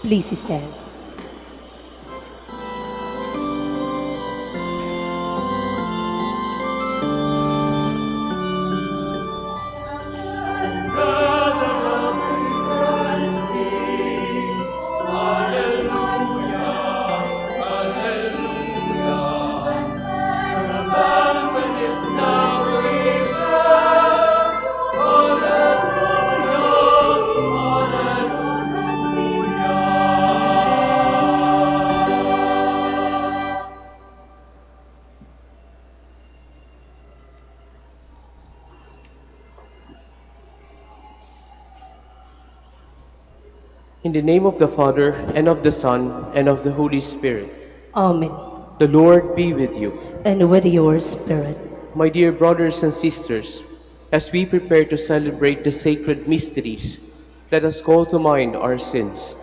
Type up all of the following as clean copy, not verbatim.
Please stand. In the name of the Father, and of the Son, and of the Holy Spirit. Amen. The Lord be with you. And with your spirit. My dear brothers and sisters, as we prepare to celebrate the sacred mysteries, let us call to mind our sins.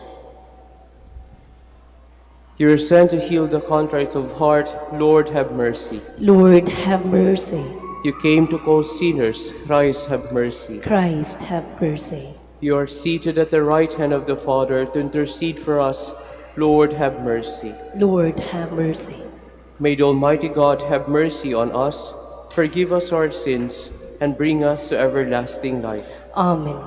You are sent to heal the contrite of heart. Lord, have mercy. Lord, have mercy. You came to call sinners. Christ, have mercy. Christ, have mercy. You are seated at the right hand of the Father to intercede for us. Lord, have mercy. Lord, have mercy. May the Almighty God have mercy on us, forgive us our sins, and bring us to everlasting life. Amen.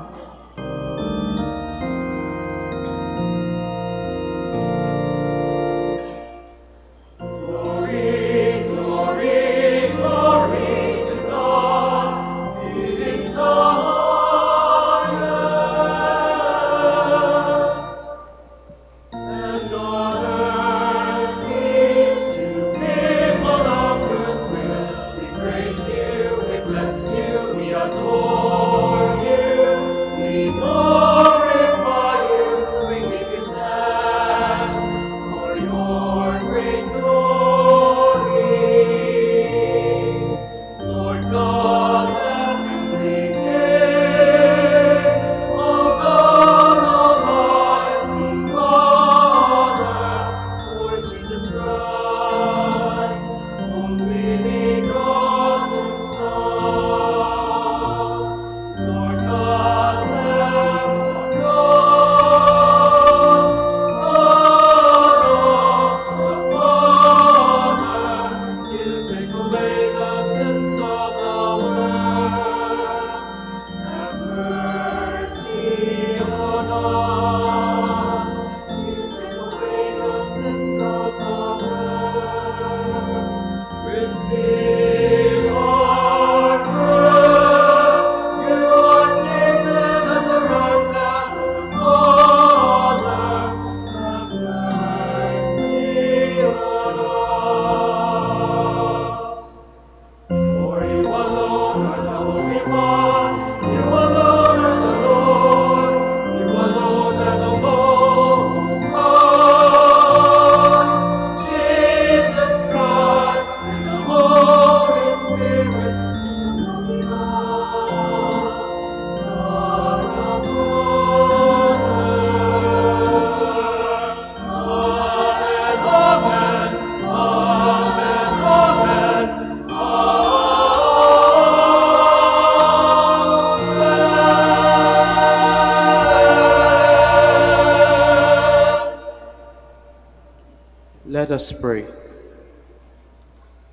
Let us pray.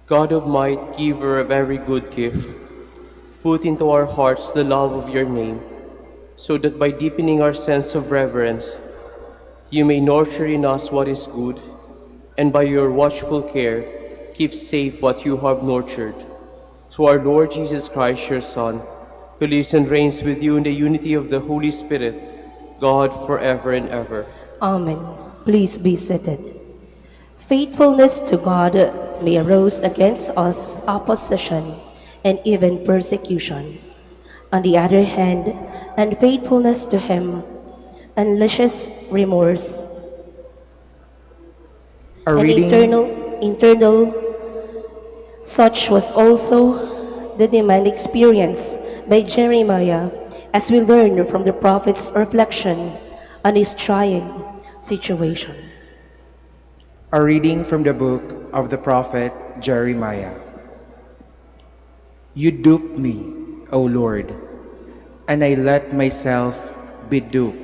God of might, giver of every good gift, put into our hearts the love of your name, so that by deepening our sense of reverence, you may nurture in us what is good, and by your watchful care, keep safe what you have nurtured. Through our Lord Jesus Christ, your Son, who lives and reigns with you in the unity of the Holy Spirit, God forever and ever. Amen. Please be seated. Faithfulness to God may arouse against us opposition and even persecution. On the other hand, unfaithfulness to Him unleashes remorse A and reading, internal. Such was also the demand experienced by Jeremiah, as we learn from the prophet's reflection on his trying situation. a reading from the book of the prophet Jeremiah. You duped me, O Lord, and I let myself be duped.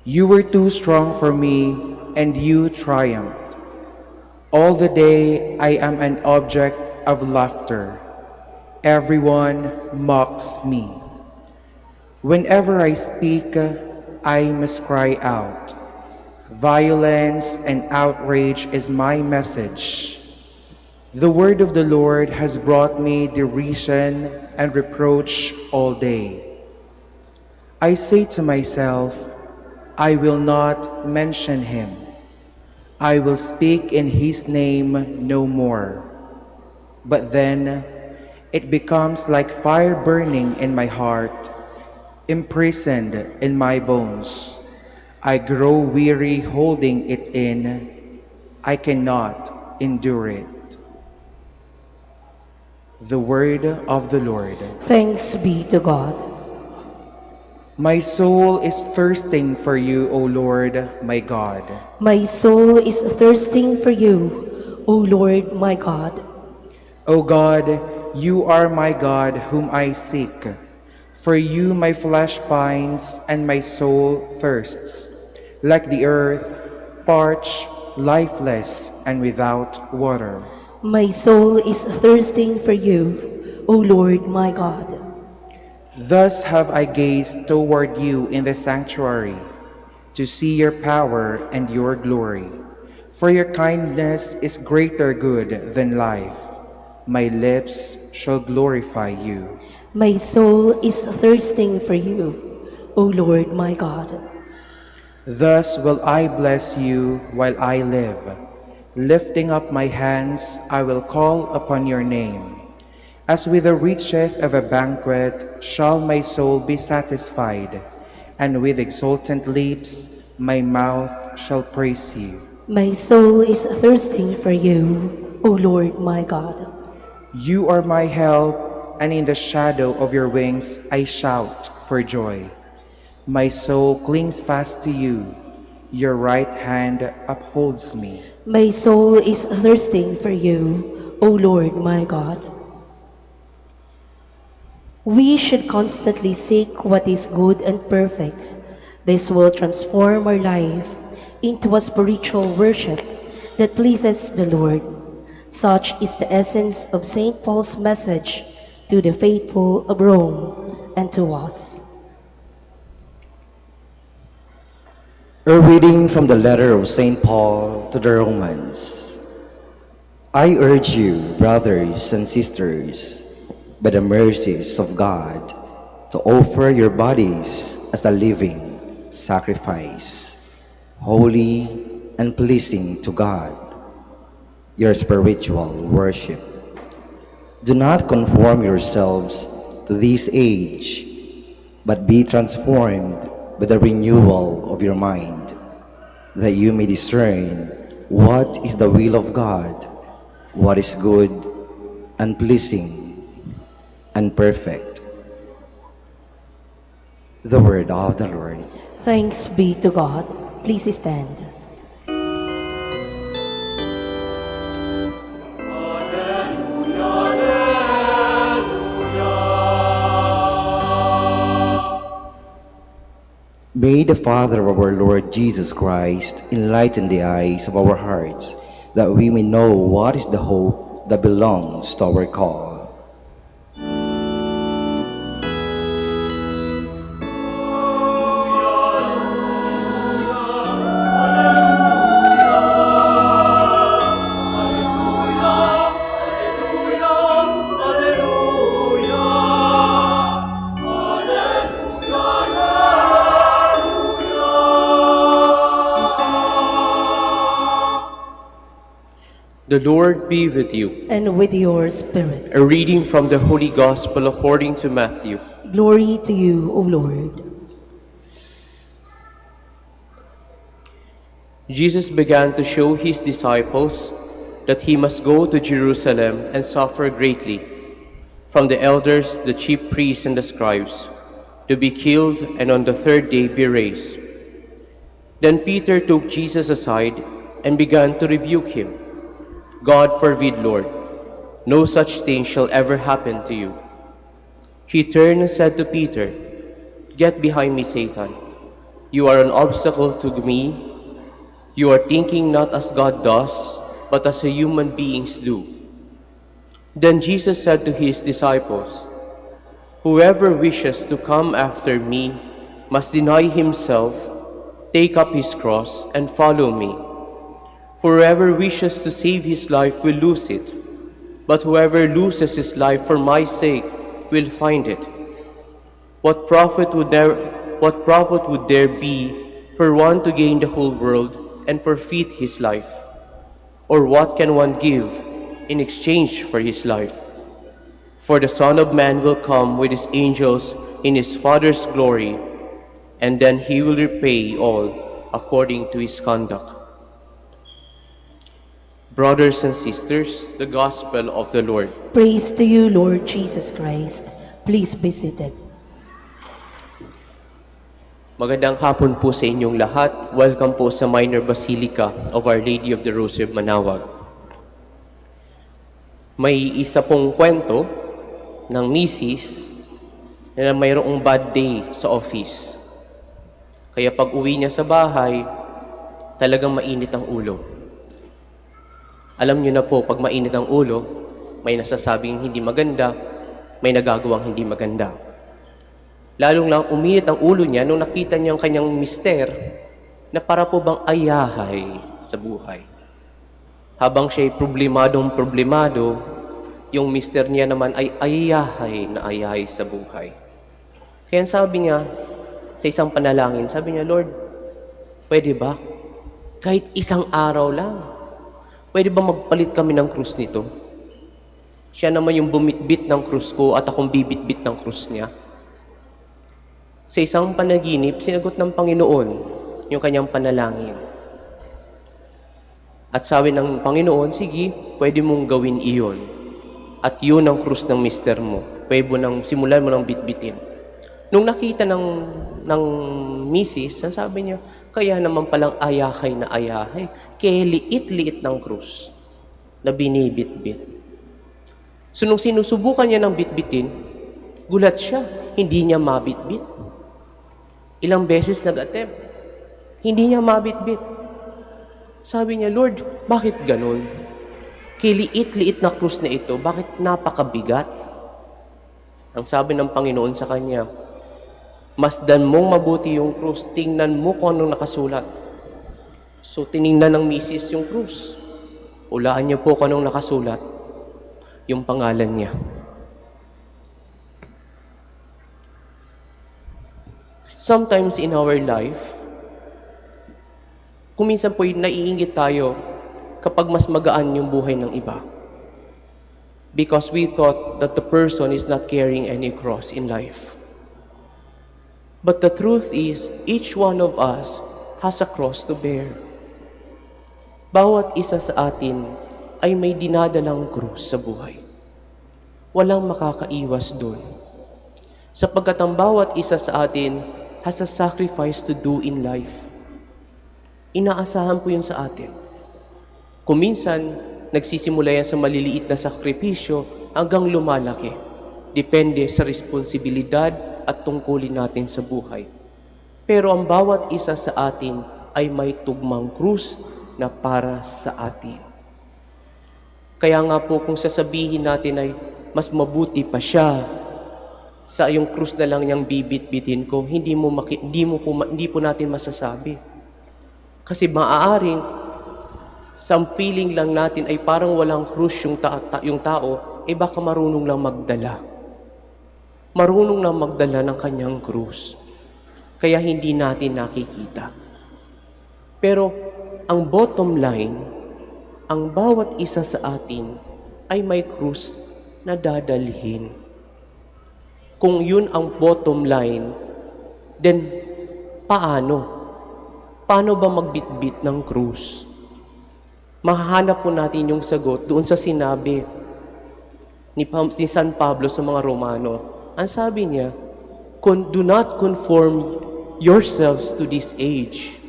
You were too strong for me, and you triumphed. All the day I am an object of laughter. Everyone mocks me. Whenever I speak, I must cry out. Violence and outrage is my message. The word of the Lord has brought me derision and reproach all day. I say to myself, I will not mention him. I will speak in his name no more. But then it becomes like fire burning in my heart, imprisoned in my bones. I grow weary holding it in. I cannot endure it. The word of the Lord. Thanks be to God. My soul is thirsting for you, O Lord, my God. My soul is thirsting for you, O Lord my God. O God, you are my God whom I seek. For you my flesh pines and my soul thirsts, like the earth, parched, lifeless, and without water. My soul is thirsting for you, O Lord my God. Thus have I gazed toward you in the sanctuary, to see your power and your glory. For your kindness is greater good than life. My lips shall glorify you. My soul is thirsting for you, O Lord my God. Thus will I bless you while I live. Lifting up my hands, I will call upon your name. As with the riches of a banquet shall my soul be satisfied, and with exultant lips my mouth shall praise you. My soul is thirsting for you, O Lord my God. You are my help, and in the shadow of your wings I shout for joy. My soul clings fast to you. Your right hand upholds me. My soul is thirsting for you, O Lord my God. We should constantly seek what is good and perfect. This will transform our life into a spiritual worship that pleases the Lord. Such is the essence of St. Paul's message to the faithful of Rome and to us. A reading from the letter of St. Paul to the Romans. I urge you, brothers and sisters, by the mercies of God, to offer your bodies as a living sacrifice, holy and pleasing to God, your spiritual worship. Do not conform yourselves to this age, but be transformed by the renewal of your mind, that you may discern what is the will of God, what is good and pleasing and perfect. The word of the Lord. Thanks be to God. Please stand. May the Father of our Lord Jesus Christ enlighten the eyes of our hearts, that we may know what is the hope that belongs to our call. The Lord be with you. And with your spirit. A reading from the Holy Gospel according to Matthew. Glory to you, O Lord. Jesus began to show his disciples that he must go to Jerusalem and suffer greatly from the elders, the chief priests, and the scribes, to be killed and on the third day be raised. Then Peter took Jesus aside and began to rebuke him. God forbid, Lord, no such thing shall ever happen to you. He turned and said to Peter, Get behind me, Satan. You are an obstacle to me. You are thinking not as God does, but as human beings do. Then Jesus said to his disciples, "Whoever wishes to come after me must deny himself, take up his cross, and follow me. Whoever wishes to save his life will lose it, but whoever loses his life for my sake will find it. What profit would there be for one to gain the whole world and forfeit his life? Or what can one give in exchange for his life? For the Son of Man will come with his angels in his Father's glory, and then he will repay all according to his conduct." Brothers and sisters, the Gospel of the Lord. Praise to you, Lord Jesus Christ. Please be seated. Magandang hapon po sa inyong lahat. Welcome po sa Minor Basilica of Our Lady of the Rosary of Manaoag. May isa pong kwento ng misis na mayroong bad day sa office. Kaya pag uwi niya sa bahay, talagang mainit ang ulo. Alam niyo na po, pag mainit ang ulo, may nasasabing hindi maganda, may nagagawang hindi maganda. Lalong lang uminit ang ulo niya nung nakita niya ang kanyang mister na para po bang ayahay sa buhay. Habang siya'y problemado, yung mister niya naman ay ayahay sa buhay. Kaya sabi niya, sa isang panalangin, sabi niya, "Lord, pwede ba? Kahit isang araw lang, pwede ba magpalit kami ng krus nito? Siya naman yung bumitbit ng krus ko at akong bibitbit ng krus niya." Sa isang panaginip, sinagot ng Panginoon yung kanyang panalangin. At sabi ng Panginoon, "Sige, pwede mong gawin iyon. At yun ang krus ng mister mo. Pwede mo nang simulan mo nang bitbitin." Nung nakita ng misis, ang sabi niya, kaya naman palang ayahay, kaya liit-liit ng krus na binibitbit. So nung sinusubukan niya ng bitbitin, gulat siya, hindi niya mabitbit. Ilang beses nag-attempt, hindi niya mabitbit. Sabi niya, "Lord, bakit ganun? Kiliit-liit na krus na ito, bakit napakabigat?" Ang sabi ng Panginoon sa kanya, "Masdan mong mabuti yung krus, tingnan mo kung anong nakasulat." So tiningnan ng misis yung krus. Ulaan niya po kung anong nakasulat, yung pangalan niya. Sometimes in our life, kuminsan po naiinggit tayo kapag mas magaan yung buhay ng iba. Because we thought that the person is not carrying any cross in life. But the truth is, each one of us has a cross to bear. Bawat isa sa atin ay may dinadalang krus sa buhay. Walang makakaiwas doon. Sapagkat ang bawat isa sa atin has a sacrifice to do in life. Inaasahan po yun sa atin. Kuminsan, nagsisimula yan sa maliliit na sakripisyo hanggang lumalaki. Depende sa responsibilidad at tungkulin natin sa buhay. Pero ang bawat isa sa atin ay may tugmang krus na para sa atin. Kaya nga po kung sasabihin natin ay mas mabuti pa siya sa yung krus na lang niyang bibit-bitin ko, hindi po natin masasabi. Kasi maaaring sa feeling lang natin ay parang walang krus yung tao, baka marunong lang magdala. Marunong lang magdala ng kanyang krus. Kaya hindi natin nakikita. Pero ang bottom line, ang bawat isa sa atin ay may krus na dadalhin. Kung yun ang bottom line, then paano? Paano ba magbitbit ng krus? Mahahanap po natin yung sagot doon sa sinabi ni San Pablo sa mga Romano. Ang sabi niya, "Do not conform yourselves to this age,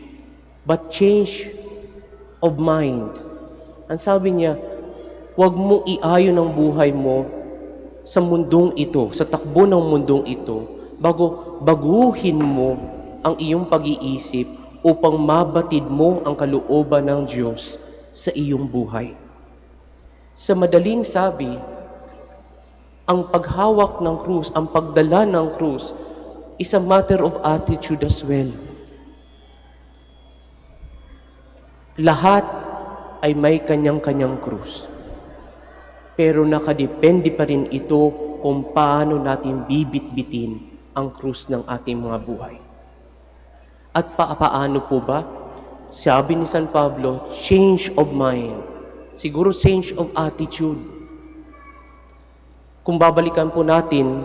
but change of mind." Ang sabi niya, huwag mong iayon ang buhay mo sa mundong ito, sa takbo ng mundong ito, bago baguhin mo ang iyong pag-iisip upang mabatid mo ang kalooban ng Diyos sa iyong buhay. Sa madaling sabi, ang paghawak ng krus, ang pagdala ng krus, is a matter of attitude as well. Lahat ay may kanyang-kanyang krus. Pero nakadepende pa rin ito kung paano natin bibit-bitin ang krus ng ating mga buhay. At paano po ba? Sabi ni San Pablo, change of mind. Siguro change of attitude. Kung babalikan po natin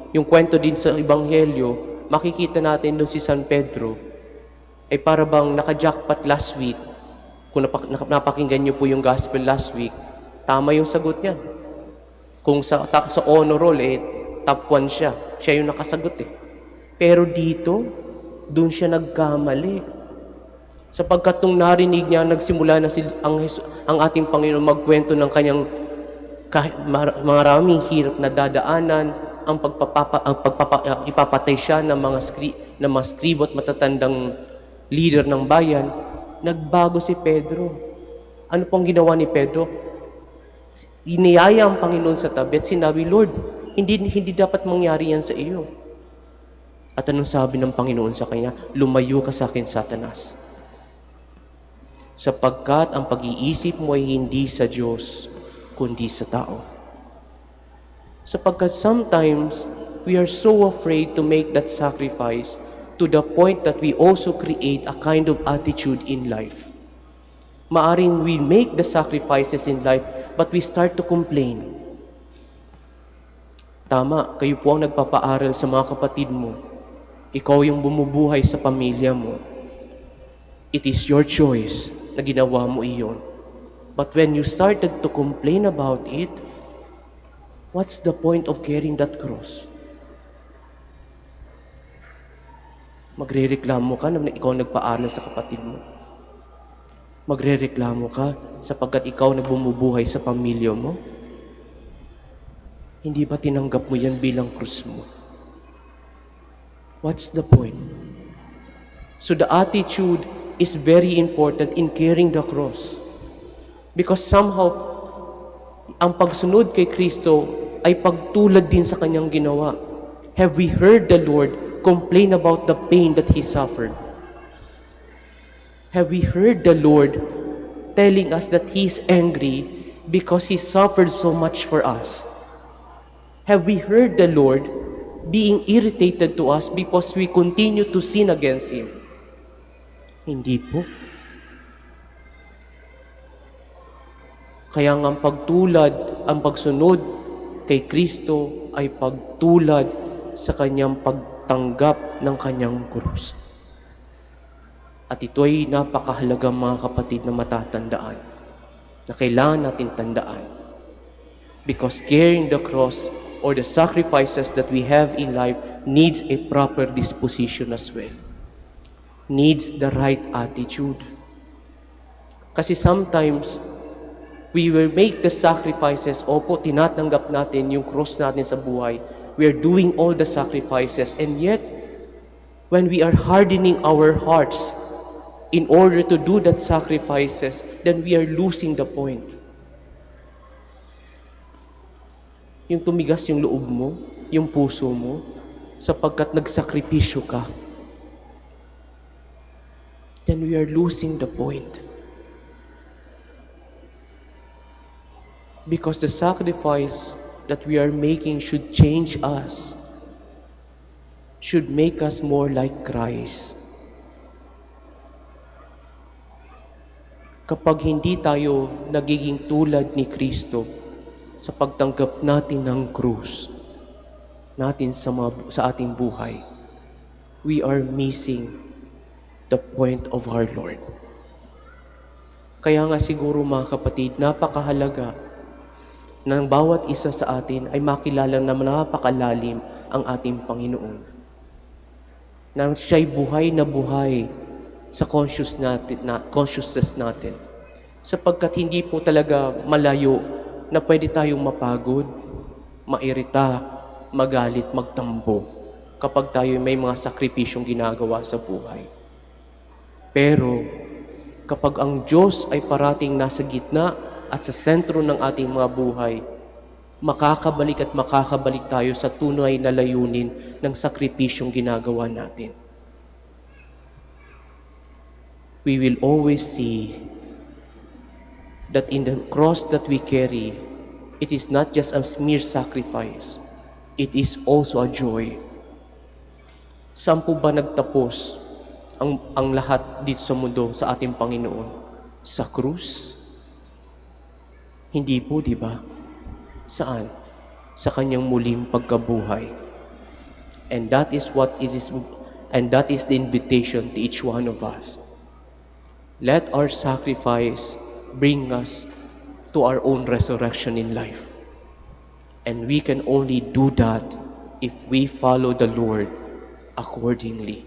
yung kwento din sa Ebanghelyo, makikita natin doon si San Pedro ay para bang naka-jackpot last week. Kung napakinggan niyo po yung gospel last week, tama yung sagot niya. Kung sa honor roll, top 1 siya. Siya yung nakasagot eh. Pero dito, doon siya nagkamali. Sapagkat nung narinig niya, nagsimula na ang ating Panginoon magkwento ng kanyang maraming hirap na dadaanan, ipapatay siya ng mga skribo at matatandang leader ng bayan, nagbago si Pedro. Ano pong ginawa ni Pedro? Iniyaya ang Panginoon sa tabi at sinabi, Lord, hindi dapat mangyari yan sa iyo. At anong sabi ng Panginoon sa kanya? Lumayo ka sa akin, Satanas. Sapagkat ang pag-iisip mo ay hindi sa Diyos, kundi sa tao. Sapagkat sometimes, we are so afraid to make that sacrifice to the point that we also create a kind of attitude in life. Maaring we make the sacrifices in life, but we start to complain. Tama, kayo po ang nagpapaaral sa mga kapatid mo. Ikaw yung bumubuhay sa pamilya mo. It is your choice na ginawa mo iyon. But when you started to complain about it, what's the point of carrying that cross? Magrereklamo ka na ikaw nagpaaral sa kapatid mo. Magrereklamo ka sapagkat ikaw nagbumubuhay sa pamilya mo. Hindi ba tinanggap mo yan bilang krus mo? What's the point? So the attitude is very important in carrying the cross. Because somehow, ang pagsunod kay Kristo ay pagtulad din sa kanyang ginawa. Have we heard the Lord complain about the pain that He suffered? Have we heard the Lord telling us that He's angry because He suffered so much for us? Have we heard the Lord being irritated to us because we continue to sin against Him? Hindi po. Kaya ang pagtulad, ang pagsunod kay Kristo ay pagtulad sa kanyang pagtanggap ng kanyang krus. At ito ay napakahalagang mga kapatid na matatandaan, na kailangan natin tandaan. Because carrying the cross or the sacrifices that we have in life needs a proper disposition as well. Needs the right attitude. Kasi sometimes, we will make the sacrifices. Opo, tinatanggap natin yung cross natin sa buhay. We are doing all the sacrifices. And yet, when we are hardening our hearts in order to do that sacrifices, then we are losing the point. Yung tumigas yung loob mo, yung puso mo, sapagkat nagsakripisyo ka, then we are losing the point. Because the sacrifice that we are making should change us, should make us more like Christ. Kapag hindi tayo nagiging tulad ni Kristo sa pagtanggap natin ng krus natin sa ating buhay, we are missing the point of our Lord. Kaya nga siguro mga kapatid, napakahalaga ng bawat isa sa atin ay makilala na napakalalim ang ating Panginoon. Na siya'y buhay na buhay sa consciousness natin. Sapagkat hindi po talaga malayo na pwede tayong mapagod, mairita, magalit, magtambo. kapag tayo may mga sakripisyong ginagawa sa buhay. Pero kapag ang Diyos ay parating nasa gitna at sa sentro ng ating mga buhay, makakabalik at makakabalik tayo sa tunay na layunin ng sakripisyong ginagawa natin. We will always see that in the cross that we carry, it is not just a mere sacrifice, it is also a joy. Saan po ba nagtapos ang lahat dito sa mundo sa ating Panginoon? Sa krus? Hindi po, di ba? Saan? Sa kanyang muling pagkabuhay. And that is the invitation to each one of us. Let our sacrifice bring us to our own resurrection in life. And we can only do that if we follow the Lord accordingly.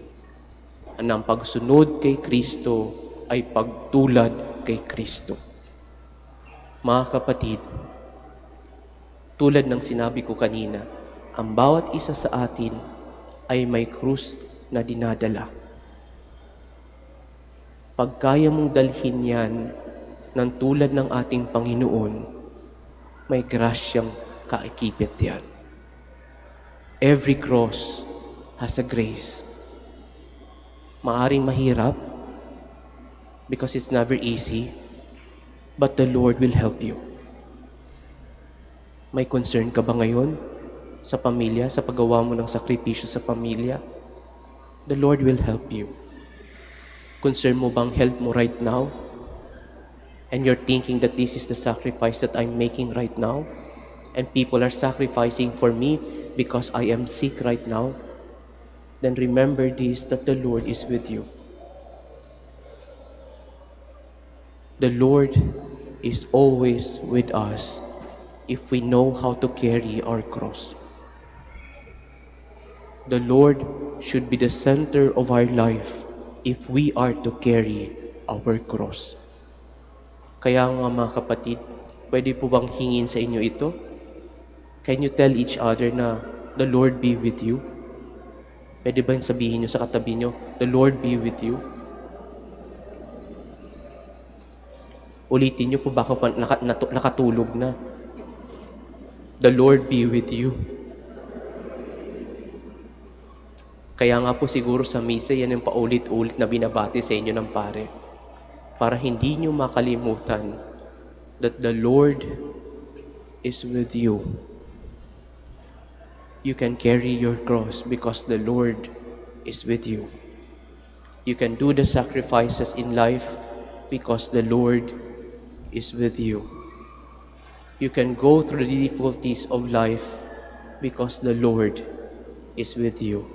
At ang pagsunod kay Kristo ay pagtulad kay Kristo. Mga kapatid, tulad ng sinabi ko kanina, ang bawat isa sa atin ay may krus na dinadala. Pag kaya mong dalhin yan ng tulad ng ating Panginoon, may grasyang kaikipit yan. Every cross has a grace. Maaring mahirap because it's never easy, but the Lord will help you. May concern ka ba ngayon sa pamilya, sa paggawa mo ng sakripisyo sa pamilya? The Lord will help you. Concern mo bang health mo right now? And you're thinking that this is the sacrifice that I'm making right now? And people are sacrificing for me because I am sick right now? Then remember this, that the Lord is with you. The Lord is always with us if we know how to carry our cross. The Lord should be the center of our life if we are to carry our cross. Kaya nga mga kapatid, pwede po bang hingin sa inyo ito? Can you tell each other na the Lord be with you? Pwede ba yung sabihin nyo sa katabi nyo, the Lord be with you? Ulitin nyo po baka nakatulog na. The Lord be with you. Kaya nga po siguro sa misa, yan yung paulit-ulit na binabati sa inyo ng pare. Para hindi nyo makalimutan that the Lord is with you. You can carry your cross because the Lord is with you. You can do the sacrifices in life because the Lord is with you. You can go through the difficulties of life because the Lord is with you.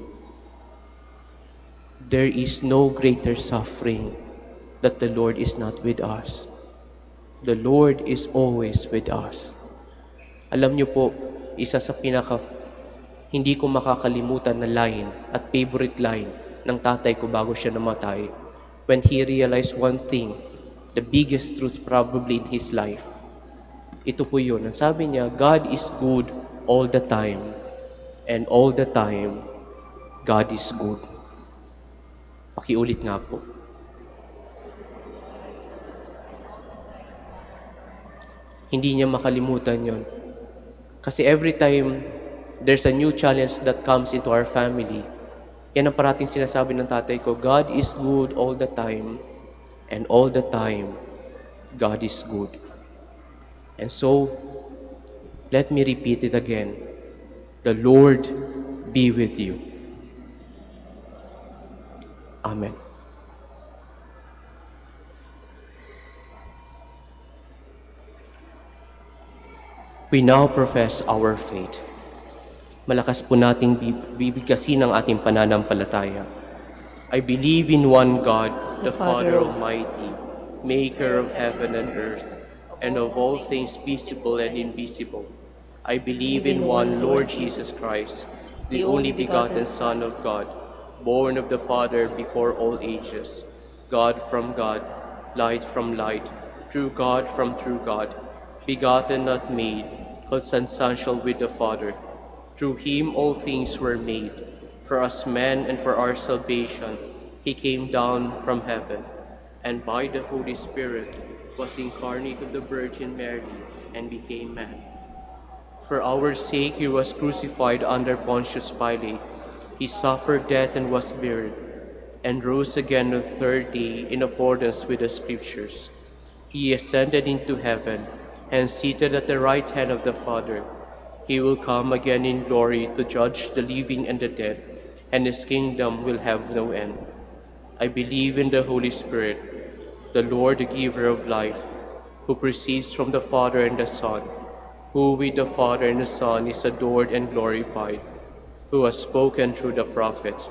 There is no greater suffering that the Lord is not with us. The Lord is always with us. Alam niyo po, isa sa hindi ko makakalimutan na line at favorite line ng tatay ko bago siya namatay, when he realized one thing, the biggest truth probably in his life. Ito po yun. Ang sabi niya, God is good all the time, and all the time, God is good. Pakiulit nga po. Hindi niya makalimutan yon. Kasi every time there's a new challenge that comes into our family, yan ang parating sinasabi ng tatay ko, God is good all the time, and all the time, God is good. And so, let me repeat it again. The Lord be with you. Amen. We now profess our faith. Malakas po nating bibigkasin ang ating pananampalataya. I believe in one God, the Father Almighty, maker of heaven and earth, and of all things visible and invisible. I believe in one Lord Jesus Christ, the only begotten Son of God, born of the Father before all ages, God from God, light from light, true God from true God, begotten not made, consubstantial with the Father. Through him all things were made. For us men and for our salvation, he came down from heaven, and by the Holy Spirit was incarnate of the Virgin Mary and became man. For our sake he was crucified under Pontius Pilate. He suffered death and was buried, and rose again the third day in accordance with the Scriptures. He ascended into heaven, and seated at the right hand of the Father. He will come again in glory to judge the living and the dead, and his kingdom will have no end. I believe in the Holy Spirit, the Lord, the giver of life, who proceeds from the Father and the Son, who with the Father and the Son is adored and glorified, who has spoken through the prophets.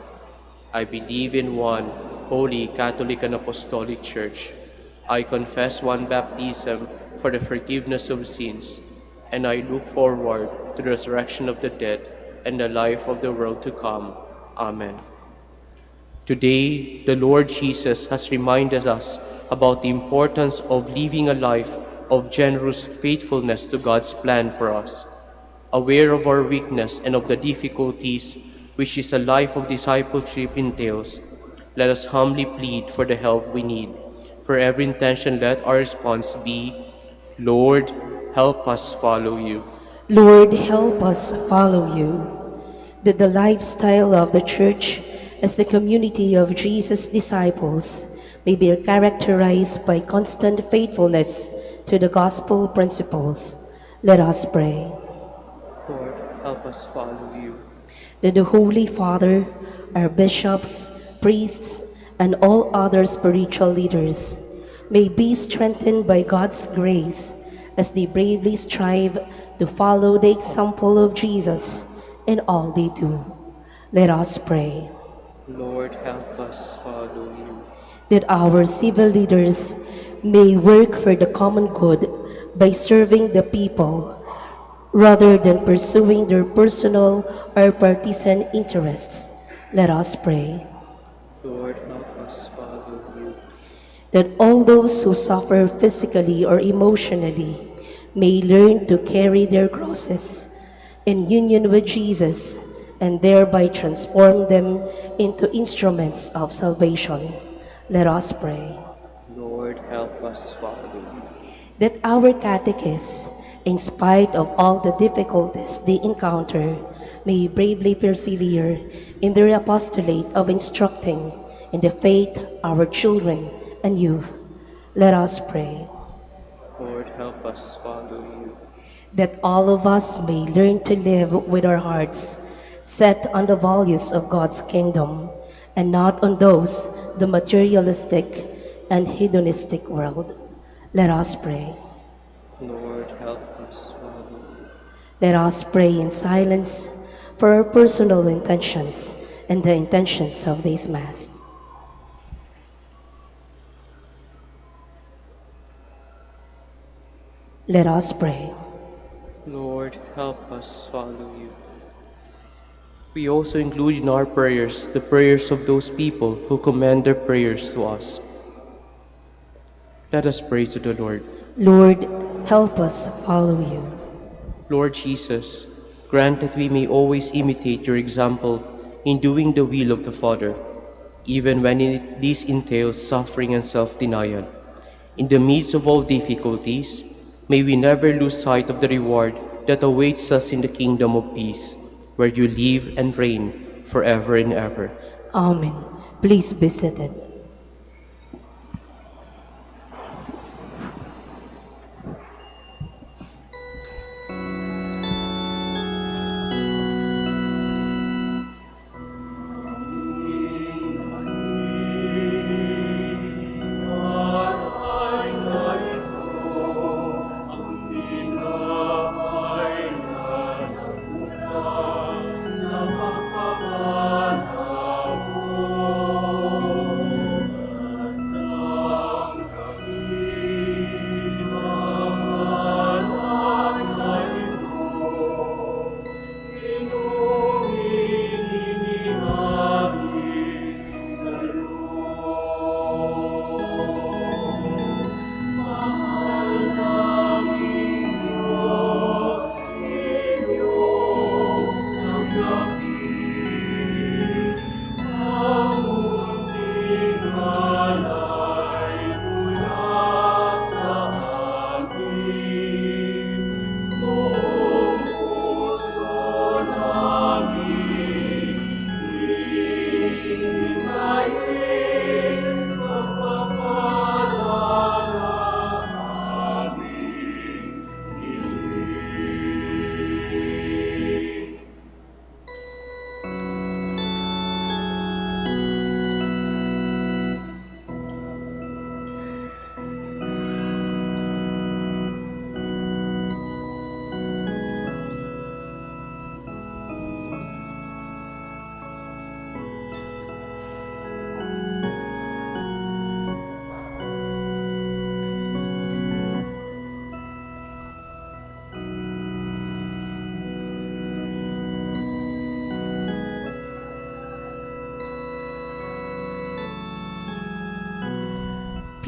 I believe in one holy, Catholic, and Apostolic Church. I confess one baptism for the forgiveness of sins, and I look forward to the resurrection of the dead and the life of the world to come. Amen. Today, the Lord Jesus has reminded us about the importance of living a life of generous faithfulness to God's plan for us. Aware of our weakness and of the difficulties which is a life of discipleship entails, let us humbly plead for the help we need. For every intention, let our response be, Lord, help us follow you. Lord, help us follow you. That the lifestyle of the Church as the community of Jesus' disciples may be characterized by constant faithfulness to the gospel principles. Let us pray. Lord, help us follow you. That the Holy Father, our bishops, priests, and all other spiritual leaders may be strengthened by God's grace as they bravely strive to follow the example of Jesus in all they do. Let us pray. Lord, help us follow you. That our civil leaders may work for the common good by serving the people rather than pursuing their personal or partisan interests. Let us pray. Lord, help us follow you. That all those who suffer physically or emotionally may learn to carry their crosses in union with Jesus and thereby transform them into instruments of salvation. Let us pray. Lord, help us follow you. That our catechists, in spite of all the difficulties they encounter, may bravely persevere in their apostolate of instructing in the faith our children and youth. Let us pray. Lord, help us follow you. That all of us may learn to live with our hearts set on the values of God's kingdom and not on those the materialistic and hedonistic world. Let us pray. Lord, help us follow you. Let us pray in silence for our personal intentions and the intentions of this Mass. Let us pray. Lord, help us follow you. We also include in our prayers the prayers of those people who commend their prayers to us. Let us pray to the Lord. Lord, help us follow you. Lord Jesus, grant that we may always imitate your example in doing the will of the Father, even when this entails suffering and self-denial. In the midst of all difficulties, may we never lose sight of the reward that awaits us in the kingdom of peace, where you live and reign forever and ever. Amen. Please be seated.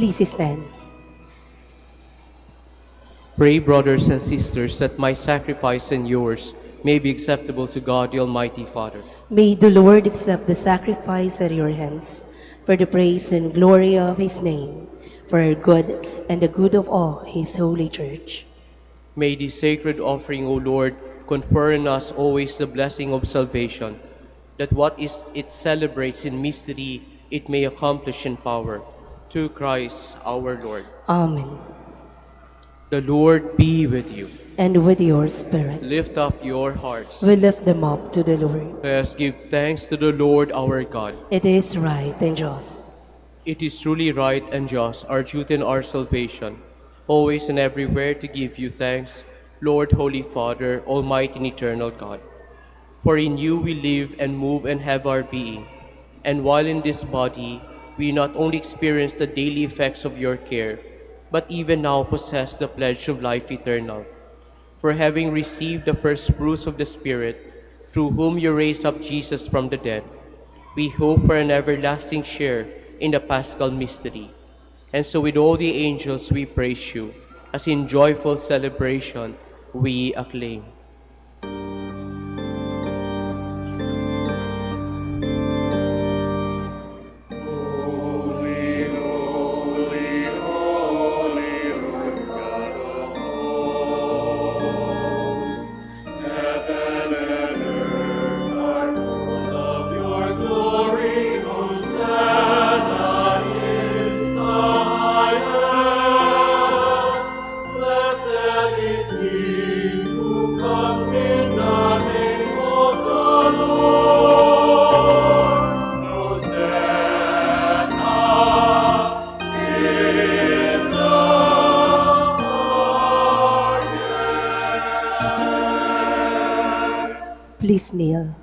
Please stand. Pray, brothers and sisters, that my sacrifice and yours may be acceptable to God the Almighty Father. May the Lord accept the sacrifice at your hands for the praise and glory of his name, for our good and the good of all his holy church. May this sacred offering, O Lord, confer on us always the blessing of salvation, that what is it celebrates in mystery, it may accomplish in power. Through Christ our Lord. Amen. The Lord be with you. And with your spirit, Lift up your hearts. we lift them up to the Lord. Let us give thanks to the Lord our God. It is right and just. It is truly right and just, our duty and our salvation, always and everywhere to give you thanks, Lord, Holy Father, Almighty and eternal God. For in you we live and move and have our being. And while in this body, we not only experience the daily effects of your care, but even now possess the pledge of life eternal. For having received the first fruits of the Spirit, through whom you raised up Jesus from the dead, we hope for an everlasting share in the Paschal mystery. And so with all the angels we praise you, as in joyful celebration we acclaim. Please kneel.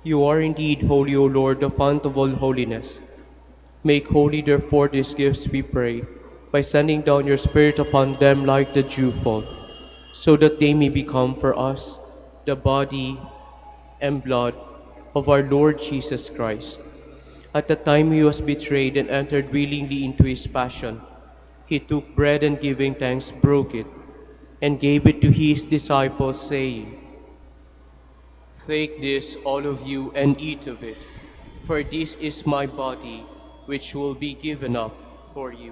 You are indeed holy, O Lord, the fount of all holiness. Make holy, therefore, these gifts, we pray, by sending down your Spirit upon them like the dewfall, so that they may become for us the body and blood of our Lord Jesus Christ. At the time he was betrayed and entered willingly into his passion, he took bread and giving thanks broke it, and gave it to his disciples, saying, "Take this, all of you, and eat of it, for this is my body, which will be given up for you."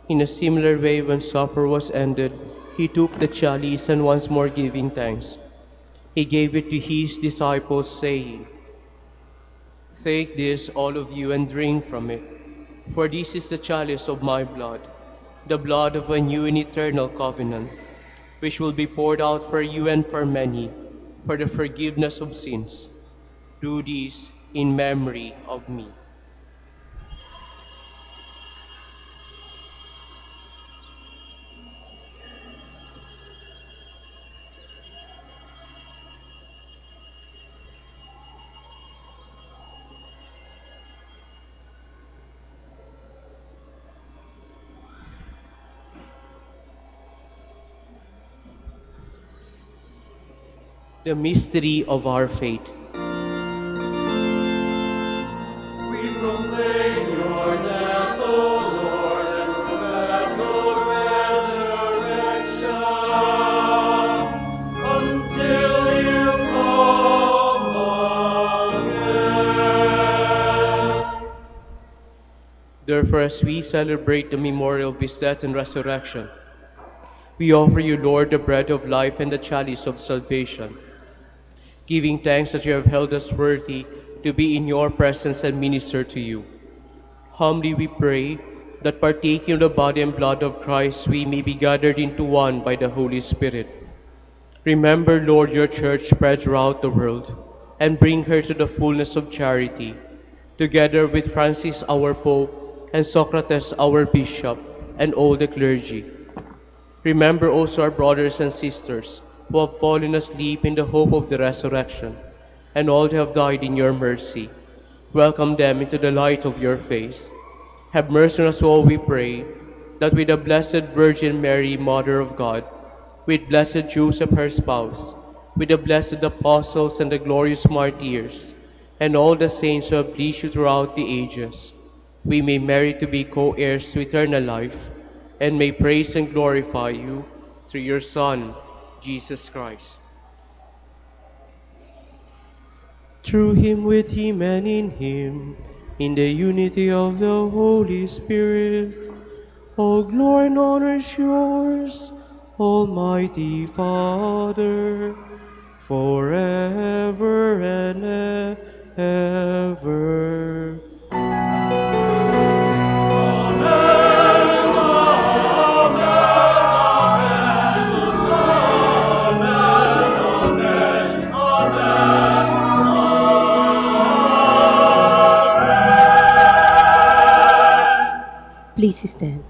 In a similar way, when supper was ended, he took the chalice and once more giving thanks, he gave it to his disciples, saying, "Take this, all of you, and drink from it, for this is the chalice of my blood, the blood of a new and eternal covenant, which will be poured out for you and for many, for the forgiveness of sins. Do this in memory of me." The mystery of our faith. We proclaim your death, O Lord, and profess your resurrection until you come again. Therefore, as we celebrate the memorial of his death and resurrection, we offer you, Lord, the bread of life and the chalice of salvation, giving thanks that you have held us worthy to be in your presence and minister to you. Humbly we pray that partaking of the body and blood of Christ, we may be gathered into one by the Holy Spirit. Remember, Lord, your church spread throughout the world, and bring her to the fullness of charity, together with Francis our Pope, and Socrates our bishop, and all the clergy. Remember also our brothers and sisters who have fallen asleep in the hope of the resurrection, and all who have died in your mercy. Welcome them into the light of your face. Have mercy on us all, we pray, that with the Blessed Virgin Mary, Mother of God, with blessed Joseph, her spouse, with the blessed apostles and the glorious martyrs, and all the saints who have pleased you throughout the ages, we may merit to be co-heirs to eternal life, and may praise and glorify you through your Son, Jesus Christ. Through him, with him, and in him, in the unity of the Holy Spirit, all glory and honor is yours, Almighty Father, forever and ever. Please stand.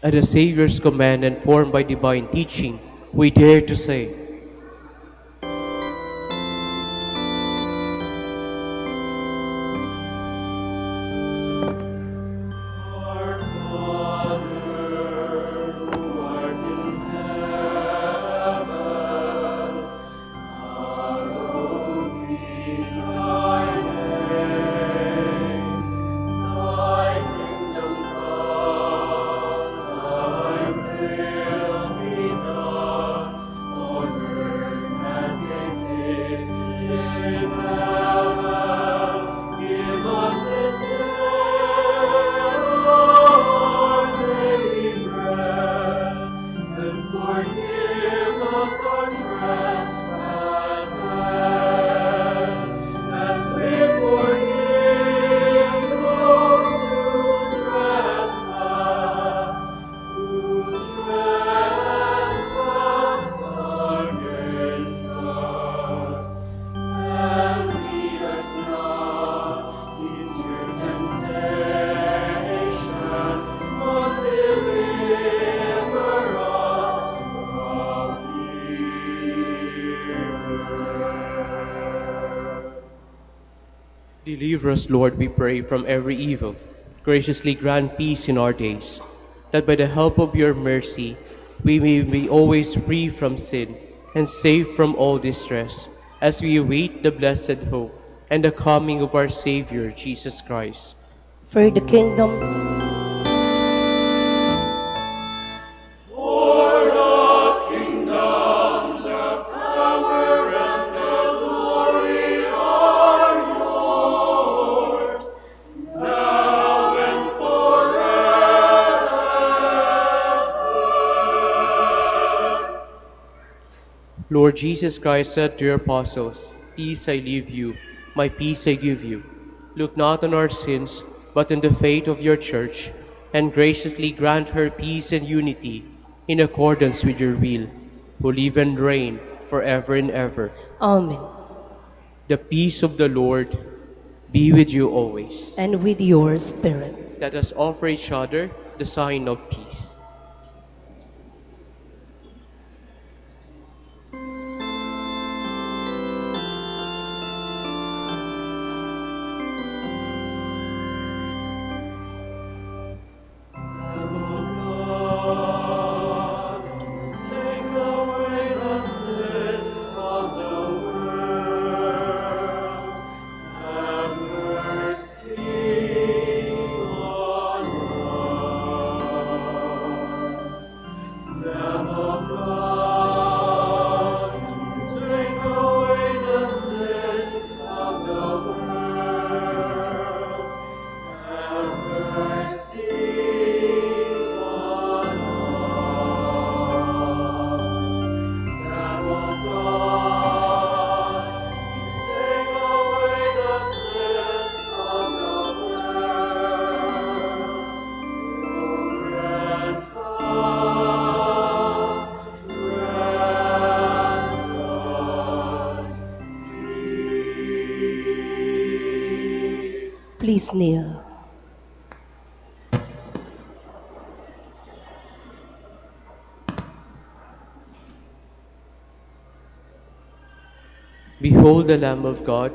At the Savior's command and formed by divine teaching, we dare to say, Our Father, who art in heaven, hallowed be thy name. Thy kingdom come, thy will be done, on earth as it is in heaven. Give us this day our daily bread, and forgive us our trespasses, as we forgive those who trespass against us. And lead us not into temptation, but deliver us from evil. Deliver us, Lord, we pray, from every evil. Graciously grant peace in our days, that by the help of your mercy we may be always free from sin and safe from all distress, as we await the blessed hope and the coming of our Savior, Jesus Christ. For the kingdom, For the kingdom, the power, and the glory are yours, now and forever. Lord Jesus Christ said to your apostles, Peace I leave you, my peace I give you. Look not on our sins, but on the faith of your church, and graciously grant her peace and unity in accordance with your will, who live and reign forever and ever. Amen. The peace of the Lord be with you always. And with your spirit. Let us offer each other the sign of peace. Take away the sins of the world. Have mercy on Please kneel. Behold the Lamb of God.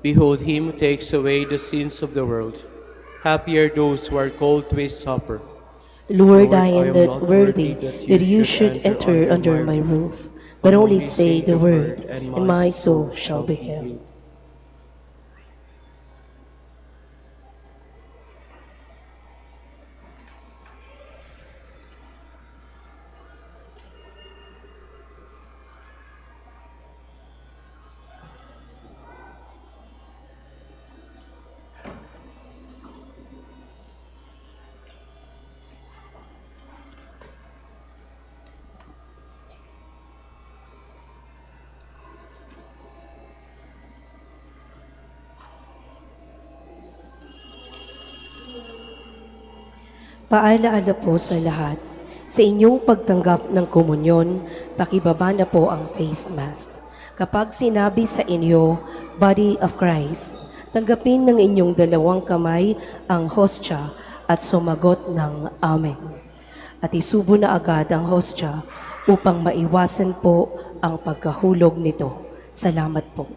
Behold him who takes away the sins of the world. Happy are those who are called to his supper. Lord, I Lord, I am am not not worthy worthy that that you you should should enter enter under my under my roof, roof, but but only only say say the the word, word, and and my my soul soul shall shall be be healed. healed. Paalaala po sa lahat, sa inyong pagtanggap ng komunyon, pakibaba na po ang face mask. Kapag sinabi sa inyo, Body of Christ, tanggapin ng inyong dalawang kamay ang hostya at sumagot ng Amen. At isubo na agad ang hostya upang maiwasan po ang pagkahulog nito. Salamat po.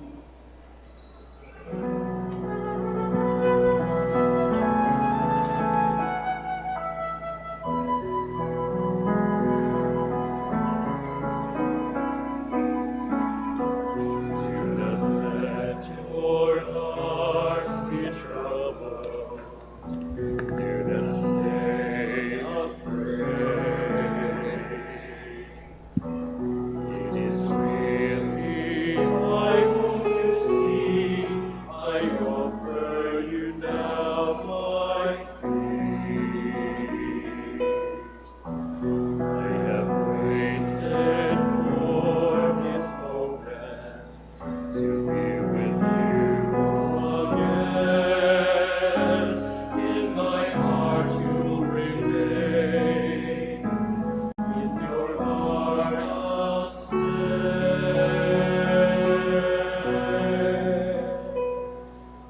Do not let your hearts be troubled. Do not stay afraid. It is really I whom you see. I offer you now my peace. I have waited for this moment to be with you again. In my heart you'll remain. In your heart I'll stay.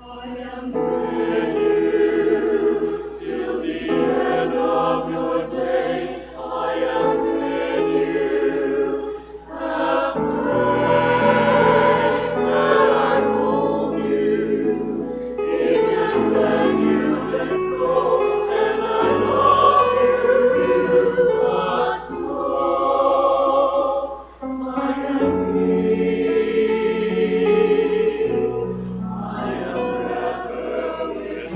I am with you till the end of your days. I am with you. Have faith that I hold you, even when you let go. And I love you, you must know. I am with you. I am ever with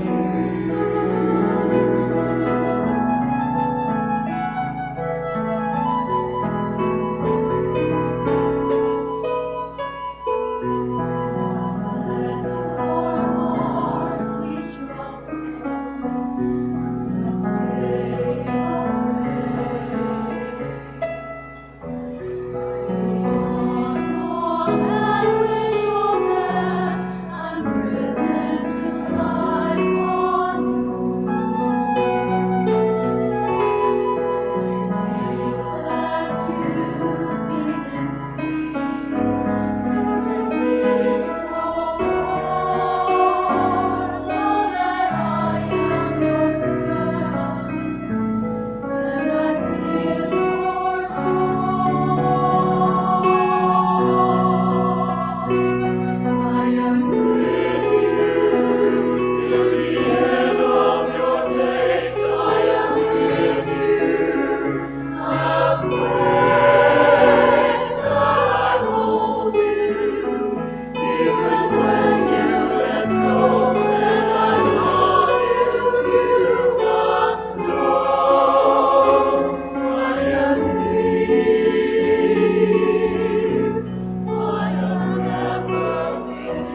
Let your hearts be troubled. Do not stay afraid. All anguish, all death, I'm risen to life on feel that you've been in sleep. You can leave no more. Know that I am your friend, and I feel your soul. I am with you till the end of your days. I am with you. Have faith that I hold you, even when you let go. And I love you, you must know. I am here. I am ever with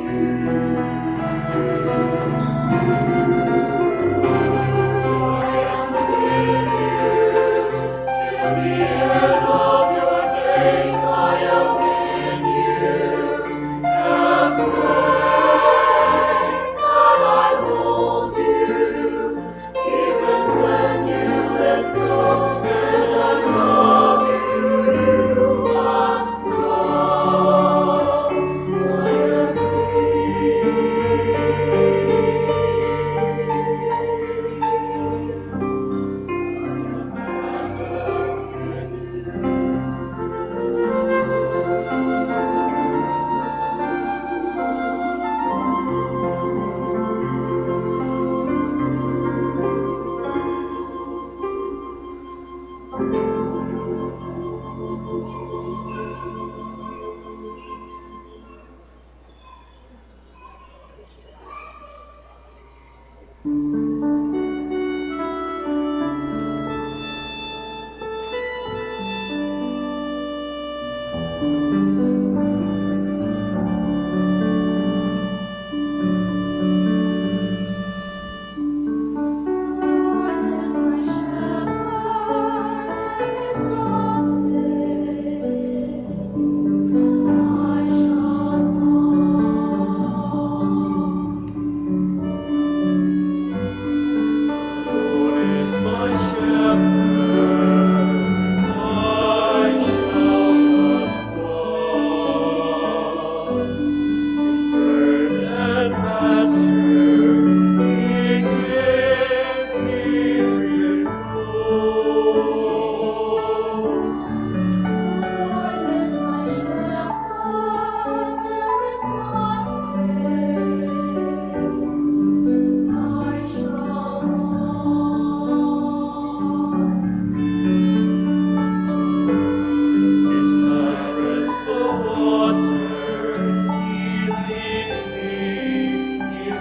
till the end of your days. I am with you. Have faith that I hold you, even when you let go. And I love you, you must know. I am here.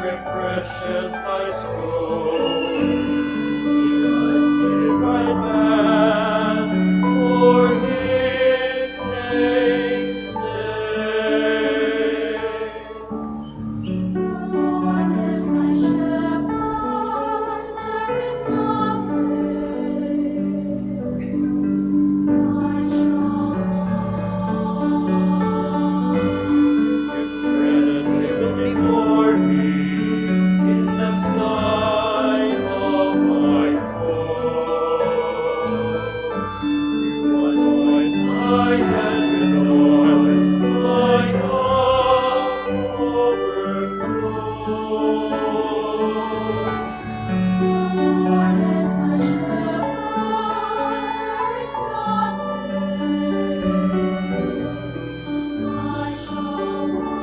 refreshes my soul. He guides me right paths for His name's sake. The Lord is my shepherd, there is nothing I shall want. It's spread a table before me in the sight of my foes. You anoint my head with oil, my cup overflows. The Lord is my shepherd, there is nothing I shall want.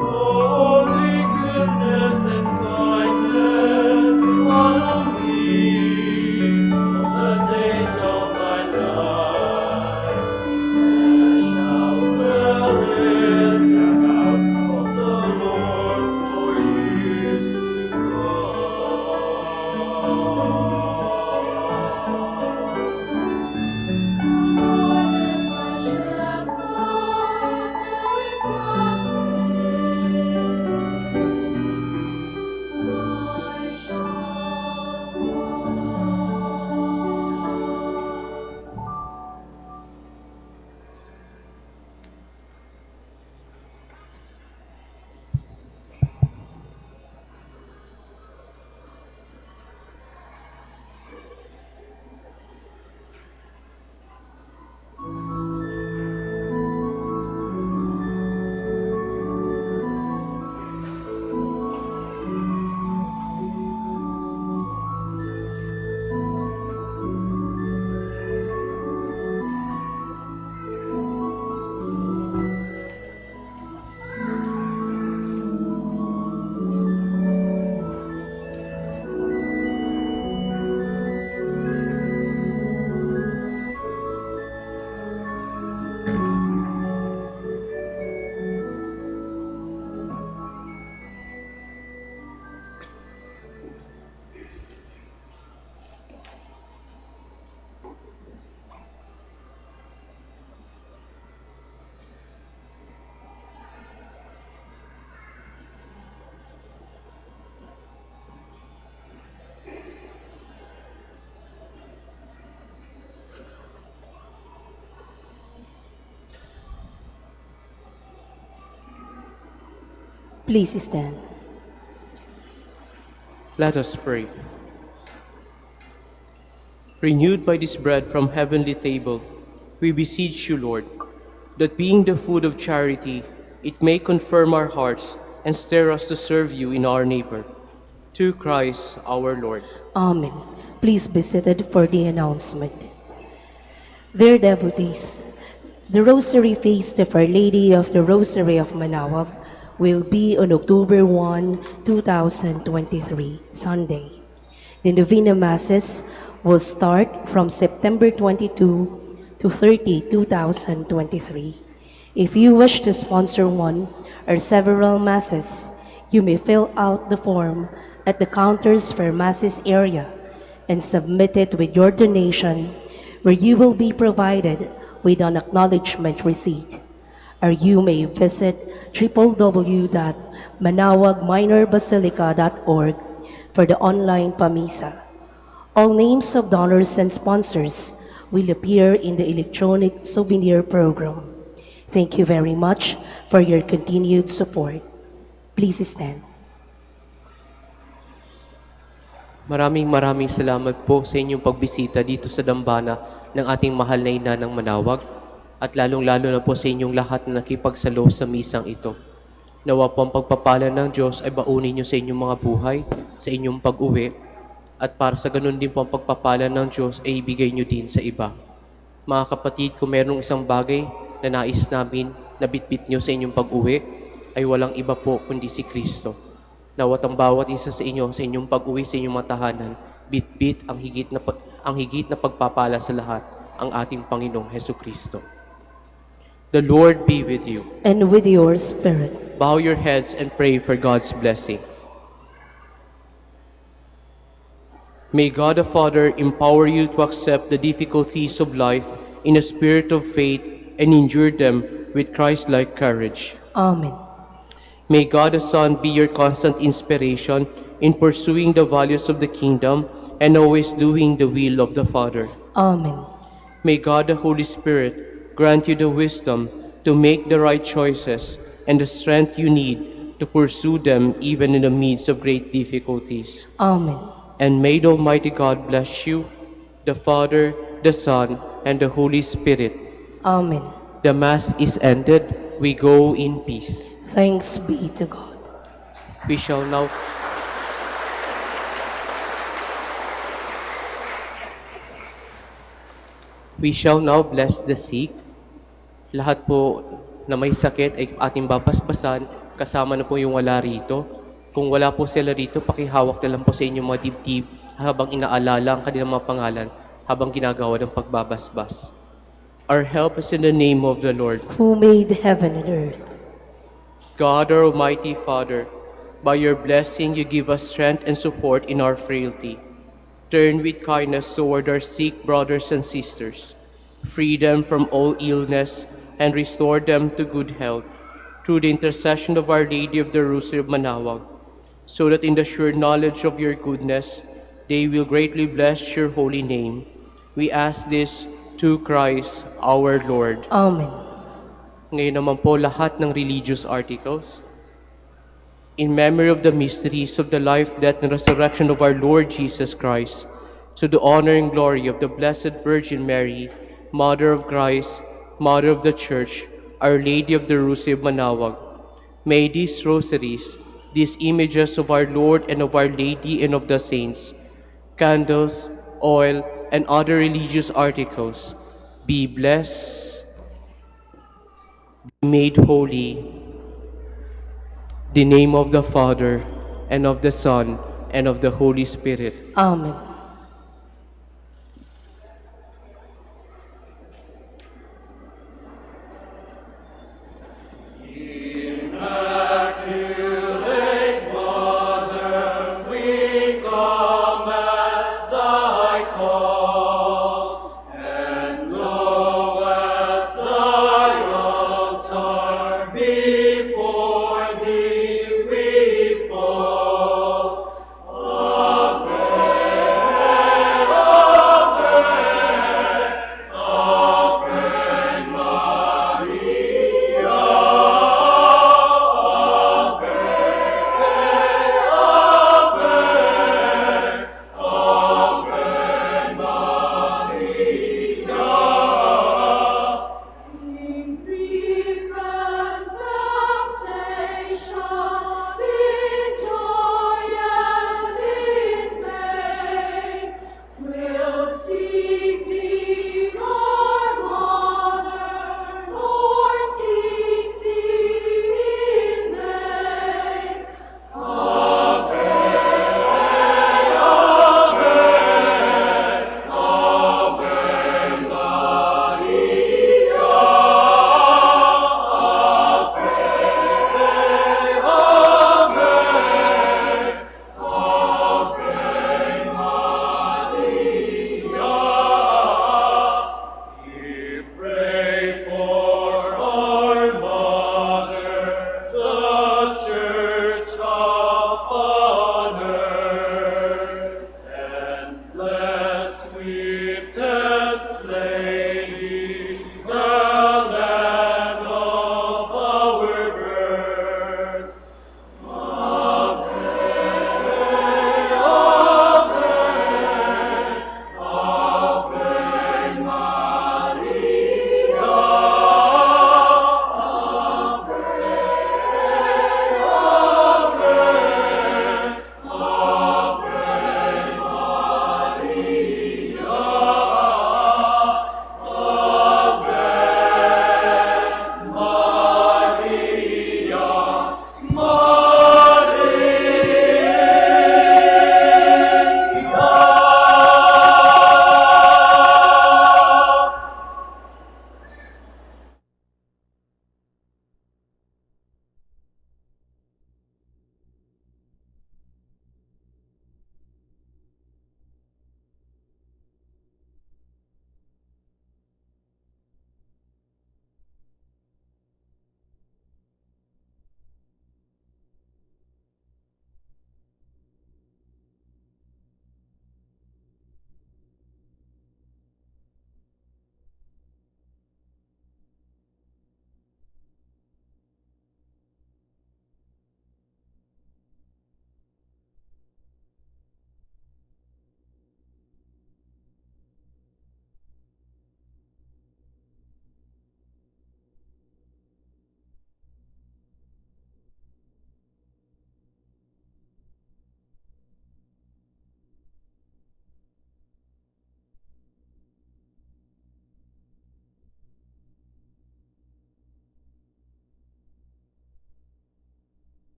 Holy goodness and kindness follow me all the days of my life, and I shall dwell in the house of the Lord for years to Please stand. Let us pray. Renewed by this bread from heavenly table, we beseech you, Lord, that being the food of charity, it may confirm our hearts and stir us to serve you in our neighbor. Through Christ our Lord. Amen. Please be seated for the announcement. Dear devotees, the Rosary Feast of Our Lady of the Rosary of Manaoag will be on October 1, 2023, Sunday. The Novena Masses will start from September 22 to 30, 2023. If you wish to sponsor one or several Masses, you may fill out the form at the counters for Masses area and submit it with your donation, where you will be provided with an acknowledgement receipt. Or you may visit www.manaoagminorbasilica.org for the online pamisa. All names of donors and sponsors will appear in the electronic souvenir program. Thank you very much for your continued support. Please stand. Maraming salamat po sa inyong pagbisita dito sa dambana ng ating mahal na ina ng Manaoag at lalong-lalo na po sa inyong lahat na nakipagsalo sa misang ito. Nawa po ang pagpapala ng Diyos ay baunin niyo sa inyong mga buhay, sa inyong pag-uwi, at para sa ganun din po ang pagpapala ng Diyos ay ibigay niyo din sa iba. Mga kapatid, kung merong isang bagay na nais namin na bitbit niyo sa inyong pag-uwi, ay walang iba po kundi si Kristo. Nawat ang bawat isa sa inyo, sa inyong pag-uwi, sa inyong matahanan, bitbit ang higit na pagpapala sa lahat, ang ating Panginoong Heso Kristo. The Lord be with you. And with your spirit. Bow your heads and pray for God's blessing. May God the Father empower you to accept the difficulties of life in a spirit of faith and endure them with Christ-like courage. Amen. May God the Son be your constant inspiration in pursuing the values of the kingdom and always doing the will of the Father. Amen. May God the Holy Spirit grant you the wisdom to make the right choices and the strength you need to pursue them even in the midst of great difficulties. Amen. And may the Almighty God bless you, the Father, the Son, and the Holy Spirit. Amen. The Mass is ended. We go in peace. Thanks be to God. We shall now bless the sick. Lahat po na may sakit ay ating babasbasan, kasama na po yung wala rito. Kung wala po sila rito, pakihawak na lang po sa inyong mga dibdib habang inaalala ang kanilang mga pangalan habang ginagawa ng pagbabasbas. Our help is in the name of the Lord. Who made heaven and earth. God, our Almighty Father, by your blessing you give us strength and support in our frailty. Turn with kindness toward our sick brothers and sisters. Free them from all illness and restore them to good health through the intercession of Our Lady of the Rosary of Manaoag, so that in the sure knowledge of your goodness, they will greatly bless your holy name. We ask this through Christ our Lord. Amen. Ngayon naman po lahat ng religious articles. In memory of the mysteries of the life, death, and resurrection of our Lord Jesus Christ, to the honor and glory of the Blessed Virgin Mary, Mother of Christ, Mother of the Church, Our Lady of the Rosary of Manaoag, may these rosaries, these images of our Lord and of Our Lady and of the saints, candles, oil, and other religious articles be blessed, made holy, the name of the Father, and of the Son, and of the Holy Spirit. Amen. Before thee we fall, Ave slain.